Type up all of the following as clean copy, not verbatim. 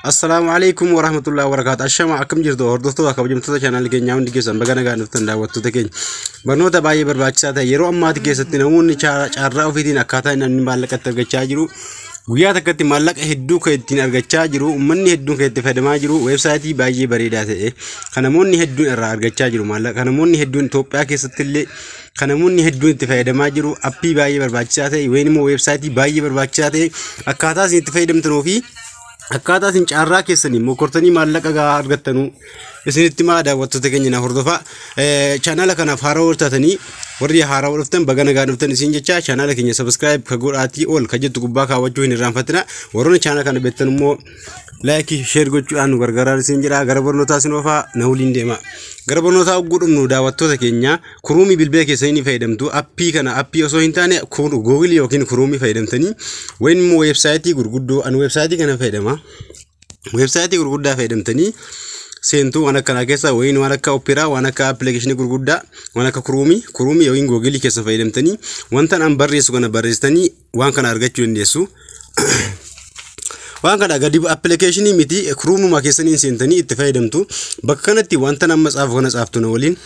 Assalamualaikum warahmatullahi wabarakatuh. Ashama akkam jirtu hordoftoota kabajamtoota channel keenyaa hundi keessan baga nagaan dhuftan daawwattoota keenya. Barnoota baay'ee barbaachisaa ta'e yeroo ammaatti keessatti namoonni carraa ofiitiin akkaataa inni maallaqatti argachaa jiru. Guyyaa takkatti maallaqa hedduu kan ittiin argachaa jiru. Uummanni hedduun kan itti fayyadamaa jiru. Weebsaayitii baay'ee bareedaa ta'e kan namoonni hedduun irraa argachaa jiru. Maallaqa kan namoonni hedduun Itoophiyaa keessatti illee kan namoonni hedduun itti fayyadamaa jiru. Appii baay'ee barbaachisaa ta'e yookiin immoo weebsaayitii baay'ee barbaachisaa ta'e akkaataa isin itti fayyadamtanuu fi akkaataa isin carraa keessanii mokortanii maallaqa gaa argattanu isinitti maa daawwattoota keenya na hordofaa. Channel kanaaf haaraa hortatanii warri haaraa hordoftan baga nagaan dhuftan isin jecha channel keenya subscribe ka godhaatii ol ka jettu gubbaa kaawwachuu hin irraanfatina. Warroonni channel kana beektan immoo like share gochuudhaan nu gargaaraa isin jedha. Gara barnootaa isin oofaa na waliin deema. Gara barnootaa ogguudhumnu daawwattoota keenya kuruumii bilbila keessanii fayyadamtu. Appii kana appii osoo hin taane Google yookiin kuruumii fayyadamtanii wayin immoo weebsaayitii gurguddoo an weebsaayitii kana fayyadama. Weebsaayitii gurguddaa fayyadamtanii seentuu waan akkana keessa wayin waan akka Opera waan akka application gurguddaa waan akka kuruumii yookiin Google keessa fayyadamtanii wanta an barreessu kana barreessitanii waan kana argachuu dandeessu. Waan kana gadi application miti kuruumuma keessanii seentanii itti fayyadamtu. Bakka kanatti wanta nama xaafu kana xaaftu na waliin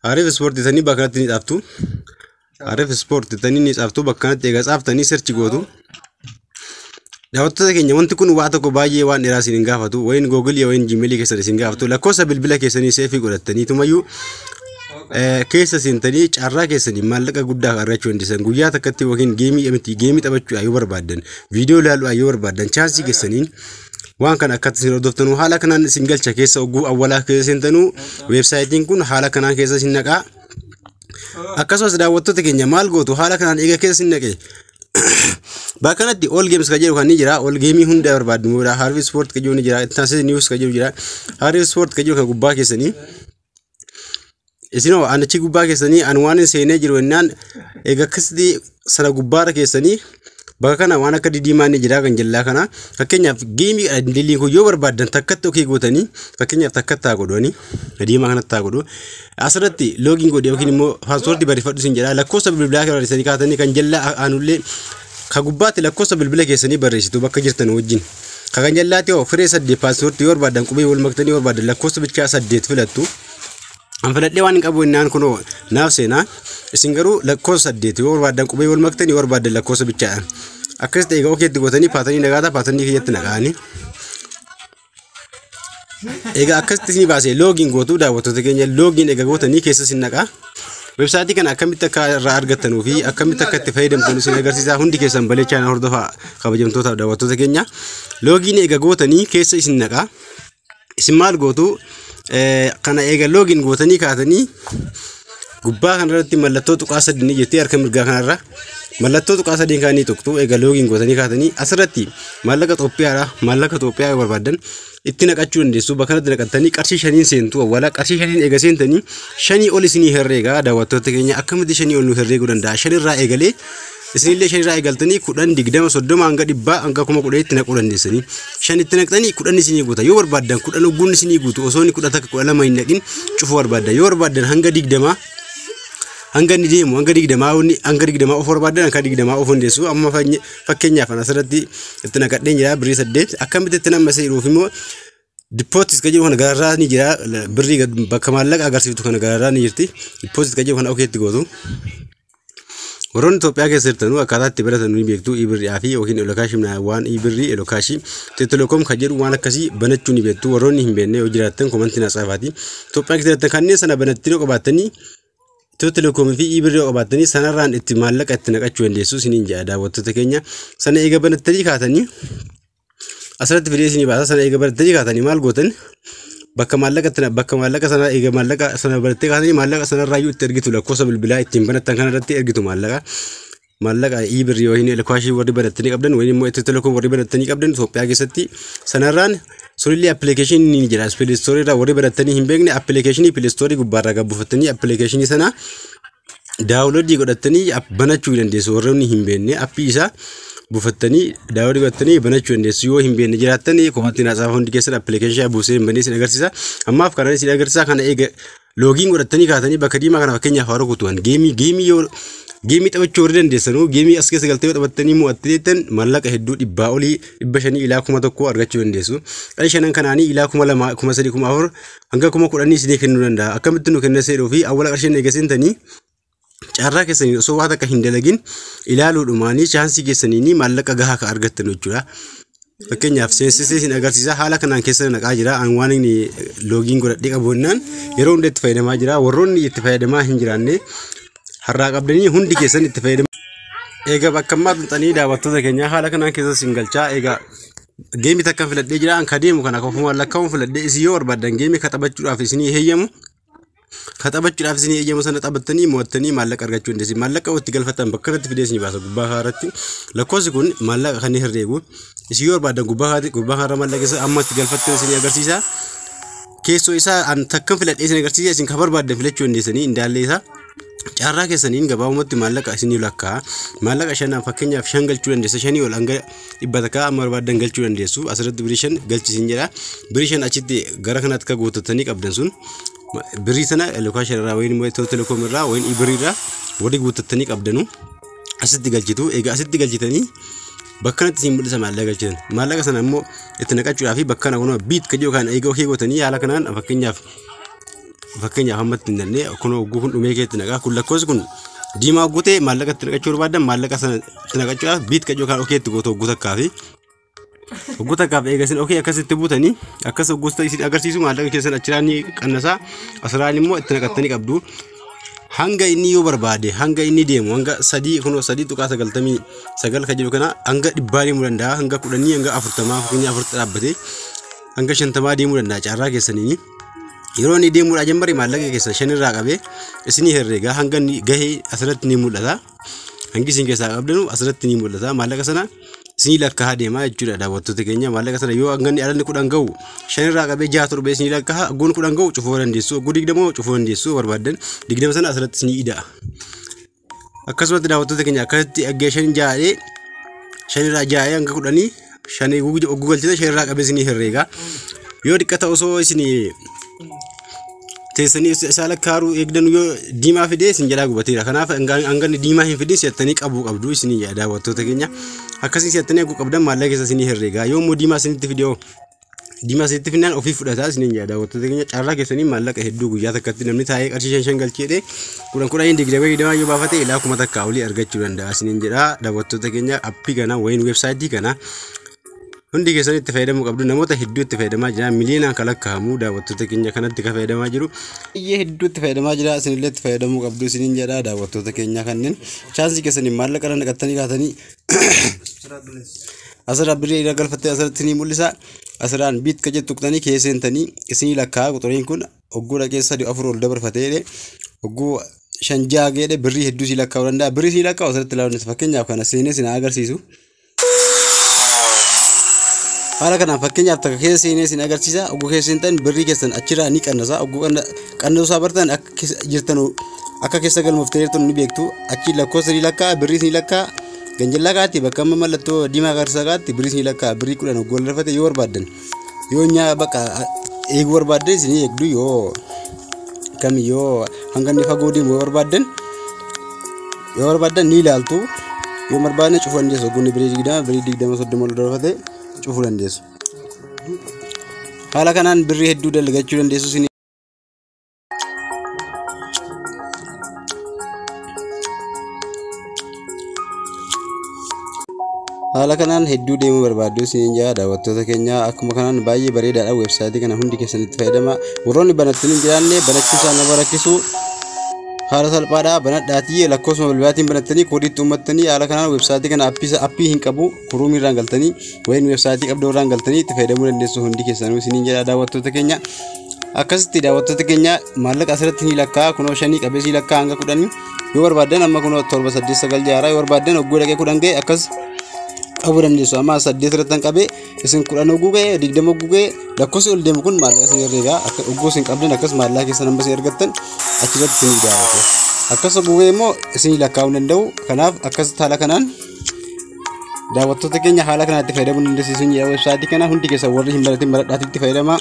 Arif Sport tanii bakka kanatti ni xaaftu. Arif Sport tanii ni xaaftu bakka kanatti egaa xaaftanii search gootu. Daawwattoota keenya wanti kun waa tokko baay'ee waan dheeraa isin hin gaafatu. Wayin Google yookiin Gmail keessan isin gaafatu. Lakkoofsa bilbila keessanii seefii godhattanii tumayyuu keessa seentanii carraa keessanii maallaqa guddaa argachuu dandeessan. Guyyaa takkatti yookiin geemii taphachuu yoo barbaadan viidiyoo ilaaluu yoo barbaadan chaansii keessaniin waan kana akkatti isin hordoftanu haala kanaan isin galcha keessa ogguu awwalaa keessa seentanu weebsaayitiin kun haala kanaan keessa isin naqaa. Akkasumas daawwattoota keenya maal gootu haala kanaan eega keessa isin naqe bakka kanatti all games ka jedhu kan ni jira. All gamii hunda barbaadnu Harvey Sport ka jedhu ni jira. Taasisa news ka jedhu jira. Harvey Sport ka jedhu kan gubbaa keessanii isinoo anachi gubbaa keessanii an waan seenee jiru ennaan eega akkasitti sana gubbaara keessanii bakka kana waan akka didiimaa ni jira kan jallaa kana fakkeenyaaf geemii diliin kun yoo barbaadan takkatti okee gootanii fakkeenyaaf takkatti haa godhanii diimaa kanatti haa godhu asirratti loogiin godhe yookiin immoo paaswoordii barreeffadhu isin jedha. Lakkoofsa bilbilaa barreessanii kaatanii kan jallaa aanullee ka gubbaatti lakkoofsa bilbila keessanii barreessitu bakka jirtan wajjin kan jallaatti yoo firee 8 paaswoordii yoo barbaadan qubee wal maktanii yoo barbaadan lakkoofsa bichaa 8 filattu. Anfaladhee waan qabu innaan kunoo naaf seenaa isin garuu lakkoofsa 8 yoo barbaadan qubee wal maktanii yoo barbaadan lakkoofsa bichaa akkas ta'e okeetti gootanii paatanii nagaata paatanii kiyyatti naqaanii egaa akkasitti isin baasee loogiin gootu daawwattoota keenya loogiin egaa gootanii keessa isin naqaa. Weebsaayitii kana akkamitti akka irraa argattanuu fi akkamitti akka itti fayyadamtan isin agarsiisaa. Hundi keessan balee channel hordofaa kabajamtoota daawwattoota keenya loogiin egaa gootanii keessa isin naqaa. Isin maal gootu kana eega login gootanii kaatanii gubbaa kanarratti mallattoo tuqaa 3 ni jettee harka mirgaa kanarra mallattoo tuqaa 3 kaanii tuqtu eega login gootanii kaatanii asirratti maallaqa Itoophiyaa yoo barbaadan itti naqachuu dandeessu. Bakka kanatti naqattanii qarshii 5 seentu awwala qarshii 5 eega seentanii 5 ol isinii herreega. Daawwattoota keenya akkamitti 5 ol nu herreeguu danda'a? 5 irraa eegalee isinillee 5 irraa eegaltanii 10 20 30 hanga 100 hanga 10 itti naquu dandeessanii 5 itti naqtanii 10 isinii guuta yoo barbaadan 10 ogguun isinii guutu osoo 10 takka 12 hin naqin cufuu barbaadan yoo barbaadan hanga 20 hanga ni deemu hanga 20 hanga 20 of barbaadan hanga 20 of hundeessu. Amma fakkeenyaaf asirratti itti naqadheen jira birrii 8 akkamitti itti nama seeruuf immoo deposit ka jedhu kana gararraa ni jira. Birrii bakka maallaqa agarsiiftu kana gararraa ni jirti. Deposit ka jedhu kana okeetti gootu. Warroonni Itoophiyaa keessa jirtanuu akkaataa itti baratanuu ni beektu. Ibirrii fi yookiin elokaashii waan ibirrii elokaashii Telecom ka jedhu waan akkasii banachuu ni beektu. Warroonni hin beekne yoo jiraattan komantii na xaafaati. Itoophiyaa keessa jirtan kanneen sana banattanii qabaatanii Telecom fi ibirrii qabaatanii sanarraan itti maallaqa itti naqachuu dandeessu isiniin jedha daawwattoota keenya. Sana eega banattanii kaatanii asirratti fidee isinii baasa. Sana eega banattanii kaatanii maal gootan bakka maallaqa sana eega maallaqa sana barattee kaatanii maallaqa sanarraa itti ergitu lakkoofsa bilbilaa ittiin banattan kanarratti ergitu maallaqa ibirrii yookiin elokaashii warri banattanii qabdan wayin immoo Telecom warri banattanii qabdan Itoophiyaa keessatti sanarraan sunillee application ni jira. Play Store irraa warri banattanii hin beekne application Play Store gubbaarraa gabbuufattanii application sana download godhattanii banachuu dandeessu. Warroonni hin beekne appii isaa buufattanii download godhattanii banachuu dandeessu. Yoo hin beekne jiraattan komantii na xaafa hundi keessan application buusee hin banne isin agarsiisa. Ammaaf kana isin agarsiisa. Kana eega login godhattanii kaatanii bakka diimaa kana fakkeenyaaf haara kutuwan geemii yoo geemii taphachuu warri dandeessanu geemii as keessa galtee taphattanii mo'atteetan maallaqa hedduu dhibbaa olii 500 ilaa 1000 argachuu dandeessu. Qarshii shanan kanaanii ilaa 2000 3000 4 hanga 10,000 isinii kennuu danda'a. Akkamitti nu kenna seedhoo fi awwala qarshiin eegasintanii carraa keessanii osoo waan akka hin dalagin ilaaluudhumaanii chaansii keessanii maallaqa gahaa ka argattan jechuudha. Fakkeenyaaf seensisee isin agarsiisa haala kanaan keessa naqaa jira. An waan inni loogiin godhadhee qabuunaan yeroo hunda itti fayyadamaa jira. Warroonni itti fayyadamaa hin jiraanne har'aa qabdanii hundi keessan itti fayyadamu. Egaa bakka ammaa xunxanii daawwattoota keenya haala kanaan keessa isin galchaa. Egaa geemii takka filadhee jira. An kadeemu kana kofumaan lakkaa'uun filadhee isin yoo barbaadan geemii ka taphachuudhaaf isinii heeyyamu. Katabachuudhaaf isinii eeyyamu sana taphattanii mo'attanii maallaqa argachuu dandeessi. Maallaqa itti galfatan bakka kanatti fidee isinii baasa gubbaa kanarratti. Lakkoofsi kun maallaqa kan herreegu. Isin yoo barbaadan gubbaa kanarra maallaqa isa amma itti galfattan isinii agarsiisa. Keessoo isaa an takkan filadhee isin agarsiisa. Isin ka barbaadan filachuu dandeessanii indaallee isaa. Carraa keessaniin gabaabumatti maallaqa isinii lakkaa'a. Maallaqa shanaan fakkeenyaaf 5 galchuu dandeessa. 5 ol hanga 100 amma barbaadan galchuu dandeessu. Asirratti birii 5 galchisiin jedha. Birii 5 achitti gara kanatti ka guutatanii qabdan sun. Birii sana lokaashin irraa wayin immoo Itiyoo Telekoom irraa wayin Ibirii irraa wali guuttattanii qabdanu asitti galchitu. Egaa asitti galchitanii bakka kanatti isin mul'isa maallaqa galchitan. Maallaqa sana immoo itti naqachuudhaaf bakka kana kunoo biit ka jiru kan eegoo keewwatanii haala kanaan fakkeenyaaf hammatti hin danne kunoo ogguu kun dhumee keetti naqaa. Kun lakkoofsi kun diimaa oggutee maallaqa itti naqachuu barbaadan maallaqa sana itti naqachuudhaaf biit ka jiru kan okeetti gootu ogguu takkaafi. Ogguu takkaaf eegasin okee akkasitti buutanii akkas ogguusta isin agarsiisu maallaqa keessan achiraan ni qannasaa asirraan immoo itti naqattanii qabdu. Hanga inni yoo barbaade hanga inni deemu hanga 3.99 ka jiru kana hanga 100 deemuu danda'a. Hanga 10 hanga 40 fakkeenyaaf 40 dhaabbate hanga 50 deemuu danda'a carraa keessanii. Yeroo inni deemuudhaa jammari maallaqa keessan 5 irraa qabee isinii herreega hanga gahee asirratti ni mul'ata. Hangi isin keessaa qabdanu asirratti ni mul'ata. Maallaqa sana isinii lakkaa'aa deemaa jechuudha daawwattoota keenya. Maallaqa sana yoo hanganni alanni 10 ga'u 5 irraa qabee 6 torbee isinii lakkaa'aa. Ogguun 10 ga'u cufuu dandeessu. Ogguu 20 cufuu dandeessu barbaadan 20 sana asirratti isinii ida'a. Akkasumatti daawwattoota keenya akkasitti aggee 5 jaa'ee 5 irraa jaa'ee hanga 10 5 ogguu galchite 5 irraa qabee isinii herreega. Yoo dhiqqata osoo isinii teessanii isa lakkaa'uu eegdan yoo diimaa fidee isin jalaa gubateera. Kanaaf hanganni diimaa hin fidin si'attanii qabuu qabdu isinii yaa daawwattoota keenya. Akkasiin si'attanii eeguu qabdan maallaqa keessa isinii herreega. Yoo immoo diimaa isinitti fidee diimaa isinitti fidnaan ofii fudhataa isinii yaa daawwattoota keenya. Carraa keessanii maallaqa hedduu guyyaa takkatti namni taa'ee qarshii 5 galcheedhe 10 yoo baafate ilaa 1000 takka olii argachuu danda'a isiniin jedha daawwattoota keenya. Appii kana wayin weebsaayitii kana hundi keessan itti fayyadamuu qabdu. Namoota hedduu itti fayyadamaa jira. Miliyoonaan kan lakkaa'amu daawwattoota keenya kanatti kan fayyadamaa jiru. Iyyee hedduu itti fayyadamaa jira. Isinillee itti fayyadamuu qabdu isiniin jedha daawwattoota keenya kanneen chaansii keessanii maallaqa irra naqattanii kaatanii asirraa birii irra galfattee asirratti ni mul'isa. Asirraan biit ka jettu tuqxanii keesseentanii isinii lakkaa'a. Quxuriin kun ogguu dhaqee 3 4 ol dabarfatee ogguu 5 6 geedhe birrii hedduu si lakkaa'uu danda'a. Birrii si lakkaa'u asirratti ilaaluun fakkeenyaaf kana seenee sin agarsiisu. Haala kanaan fakkeenyaaf takka keessa seenee sin agarsiisa. Ogguu keessa seentan birrii keessan achirraa ni qannasa. Ogguu qannasuusaa bartan akka jirtan akka keessa galmooftee jirtan ni beektu. Achi lakkoofsa ni lakkaa'a birrii ni lakkaa'a. Ganjallaa kaatti bakka amma mallattoo diimaa agarsiisa kaatti birrii ni lakkaa'a. Birrii 10 ogguu lafate yoo barbaadan yoo nyaa bakka eeguu barbaaddan isin eegdu yoo kamiyyoo hanganni fagoo deemu yoo barbaadan ni ilaaltu. Yoo barbaadne cufuu dandeessu. Ogguun birrii 20 birrii 20 30 ol darbate cufuu dandeessu. Haala kanaan birrii hedduu dalagachuu dandeessu isin. Haala kanaan hedduu deemuu barbaaddu isin jaa daawwattoota keenya. Akkuma kanaan baay'ee bareedaadha. Weebsaayitii kana hundi keessan itti fayyadama. Warroonni banattanii hin jiraanne banachuu isaan nama rakkisu. Haala salphaadha. Banadhaatii lakkoofsa bilbilaatiin banattanii koodiitti uummattanii haala kanaan weebsaayitii kana appii hin qabu kuruumii irraan galtanii wayin weebsaayitii qabdoo irraan galtanii itti fayyadamuu dandeessu hundi keessanuu isin jedha daawwattoota keenya. Akkasitti daawwattoota keenya maallaqa asirratti ni lakkaa'a. Kunoo 5 qabee si lakkaa'a hanga 10 yoo barbaadan amma kunoo 7 8 9 6 yoo barbaadan ogguu dhaqee 10 ga'e akkas qabuu dandeessu. Amma 8 irratti qabee isin 10 ogguu ga'e 20 ogguu ga'e lakkoofsi ol deemu kun maallaqa isin herreega. Akka ogguu isin qabdan akkas maallaqa keessan hamba isin argattan achirratti isin daawwatu. Akkas ogguu ga'e immoo isin lakkaa'uu danda'u. Kanaaf akkas haala kanaan daawwattoota keenya haala kanatti fayyadamuu dandeessu. Weebsaayitii kana hundi keessa warri hin baratin baradhaatti fayyadamaa.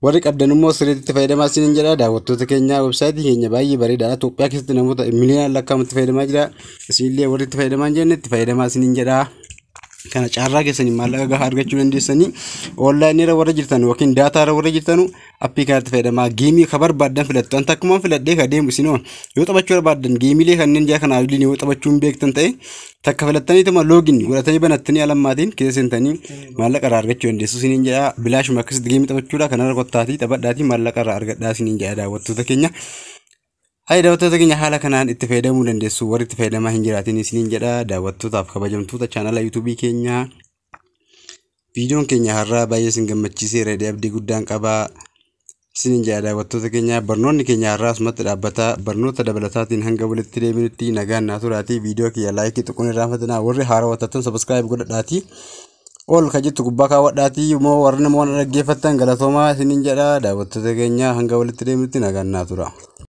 warri qabdanummoo sirriitti fayyadamaa isiniin jedha daawwattoota keenya websaayitii keenya baay'ee bareedaadha Itoophiyaa keessatti namoota miliyoonaan lakkaa'amutti fayyadamaa jira isinillee warri itti fayyadamaa hin jenne itti fayyadamaa isiniin jedha kana caarraa keessanii maallaqa gahaa argachuu dandeessanii online irra warra jirtan yookiin daataa irra warra jirtan appii kanatti fayyadamaa geemii ka barbaadan filattu anta akkuma filadhee ka deemu isinoo yoo taphachuu barbaadan geemiilee kanneen jaa kana waliin yoo taphachuu hin beektan ta'e takka filattaniituma loogin godhatanii banattanii alammaatiin keessa seentanii maallaqa irraa argachuu dandeessu isiniin jedha bilaashuma akkasitti geemii taphachuudha kanarra kottaatii taphadhaatii maallaqa irraa argadhaa isiniin jedha daawwattoota keenya. Hai daawwattoota keenya haala kanaan itti fayyadamuu dandeessu warri itti fayyadamaa hin jiraatin isiniin jedha daawwattootaaf kabajamtoota chaanala YouTube keenya viidiyoon keenya har'aa baay'ee isin gammachiisee reedii abdii guddaan qaba isiniin jedha daawwattoota keenya barnoonni keenya har'aa asumatti dhaabbata barnoota dabalataatiin hanga walitti deebinutti nagaan naa turaatii viidiyoo kiyya laayikii tuquun irraanfatinaa warri haarawaa taatan sabskiraayib godhadhaatii ol ka jettu gubbaa kaawwadhaatii immoo warri namoonni dhaggeeffattan galatoomaa isiniin jedha daawwattoota keenya hanga walitti deebinutti nagaan naa tura.